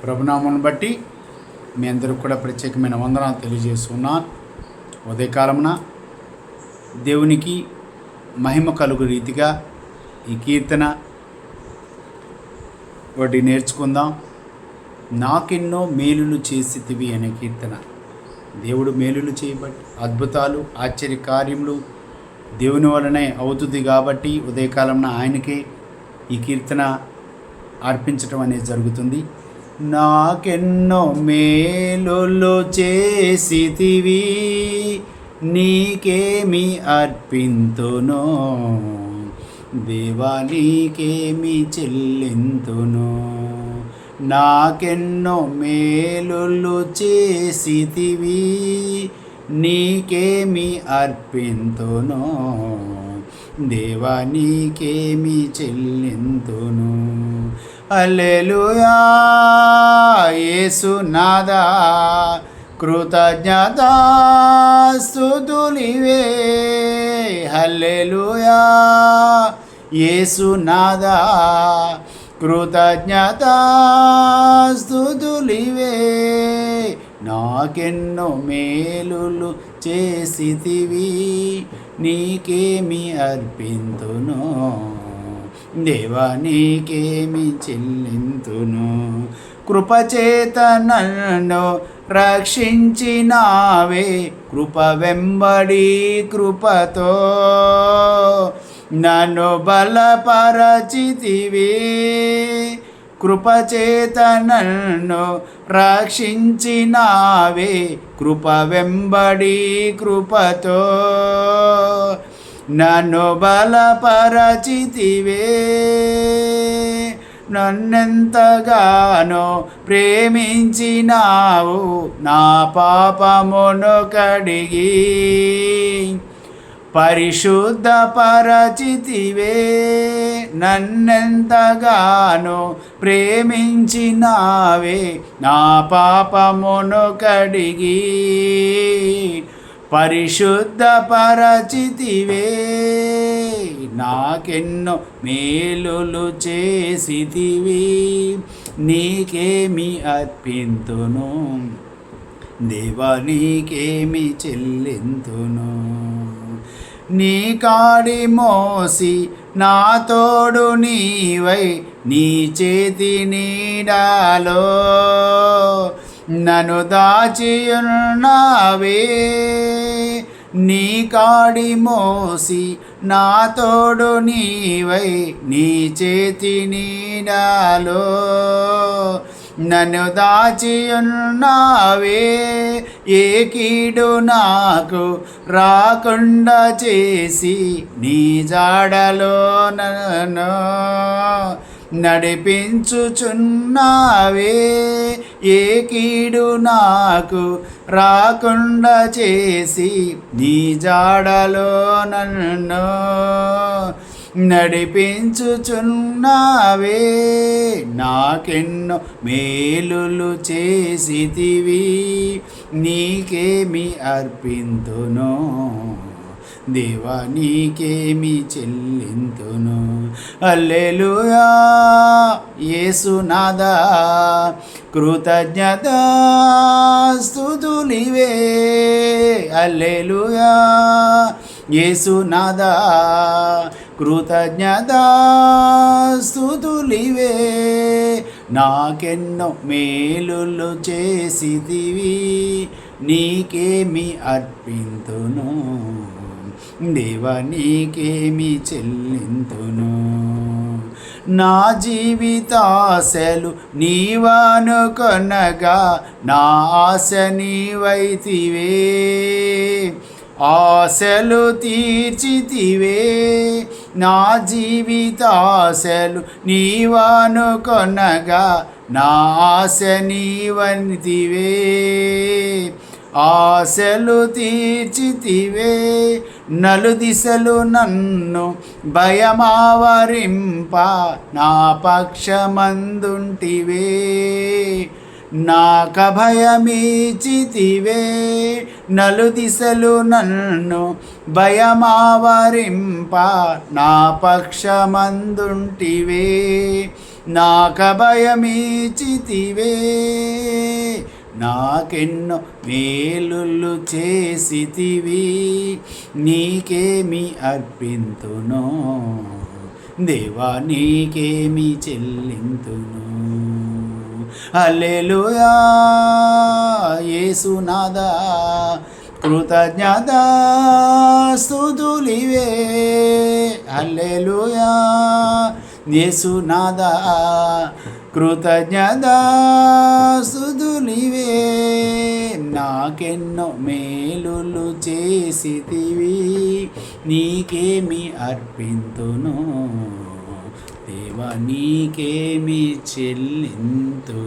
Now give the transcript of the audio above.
ప్రభునామను బట్టి మీ అందరికి కూడా ప్రత్యేకమైన వందనాలు తెలియజేస్తున్నాను. ఉదయకాలమున దేవునికి మహిమ కలుగు రీతిగా ఈ కీర్తన ఒకటి నేర్చుకుందాం. నాకెన్నో మేలులు చేసితివి అనే కీర్తన. దేవుడు మేలులు చేయబట్టి అద్భుతాలు ఆశ్చర్య కార్యములు దేవుని వలనే అవుతుంది కాబట్టి ఉదయకాలంన ఆయనకే ఈ కీర్తన అర్పించటం అనేది జరుగుతుంది. నాకెన్నో మేలులు చేసితివి, నీకేమి అర్పింతును, దేవా నీకేమి చెల్లింతును. నాకెన్నో మేలులు చేసితివి, నీకేమి అర్పింతును, దేవా నీకేమి చెల్లింతును. హల్లెలూయా యేసునాథా, కృతజ్ఞతా స్తుతులివే. హల్లెలూయా యేసునాథా, కృతజ్ఞతా స్తుతులివే. నాకెన్నో మేలులు చేసితివి, నీకేమి అర్పింతును, దేవా నీకేమి చెల్లింతును. కృపచేత నన్ను రక్షించినావే, కృప వెంబడి కృపతో నన్ను బలపరచితివే. కృపచేత నన్ను రక్షించినావే, కృప వెంబడి కృపతో నన్ను బలపరచితివే. నన్నెంతగానో ప్రేమించినావు, నా పాపమును కడిగి పరిశుద్ధపరచితివే. నన్నెంతగానో ప్రేమించినావే, నా పాపమును కడిగి పరిశుద్ధపరచితివే. నాకెన్నో మేలులు చేసితివి, నీకేమి అర్పింతును, దేవా నీకేమి చెల్లింతును. నీ కాడి మోసి నా తోడు నీవై, నీ చేతి నీడాలో నన్ను దాచియున్నావే. నీ కాడి మోసి నా తోడు నీవై, నీ చేతి నీడాలో నన్ను దాచియున్నావే. ఏ కీడు నాకు రాకుండా చేసి, నీ జాడలో నన్ను నడిపించుచున్నావే. ఏ కీడు నాకు రాకుండా చేసి, నీ జాడలో నన్ను నడిపించుచున్నావే. నాకెన్నో మేలులు చేసితివి, నీకేమి అర్పింతును, దేవా నీకేమి చెల్లింతును. హల్లెలూయా యేసునాథా, కృతజ్ఞతా స్తుతులివే. హల్లెలూయా యేసునాథా, కృతజ్ఞతా స్తుతులివే. నాకెన్నో మేలులు చేసితివి, నీకేమి అర్పింతును, దేవా నీకేమి చెల్లింతును. నా జీవితాశలు నీవనుకొనగా, నా ఆశ నీవైతివే. ఆశలు తీర్చితివే, నా జీవితాశలు నీవనుకొనగా, నా ఆశ నీవనితివే. ఆశలు తీర్చితివే, నలుదిశలు నన్ను భయమావరింప, నా పక్షమందుంటివే. నాకభయమీచితివే, నలుదిశలు నన్ను భయమావరింప, నా పక్షమందుంటివే. నాకభయమిచ్చితివే నాకెన్నో మేలులు చేసితివి నీకేమి అర్పింతును దేవా నీకేమి చెల్లింతును హల్లెలూయా యేసునాథా కృతజ్ఞత స్తుతులివే హల్లెలూయా యేసునాథా కృతజ్ఞత స్తుతులివే నాకెన్నో మేలులు చేసితివి నీకేమి అర్పింతును దేవా నీకేమి చెల్లింతును.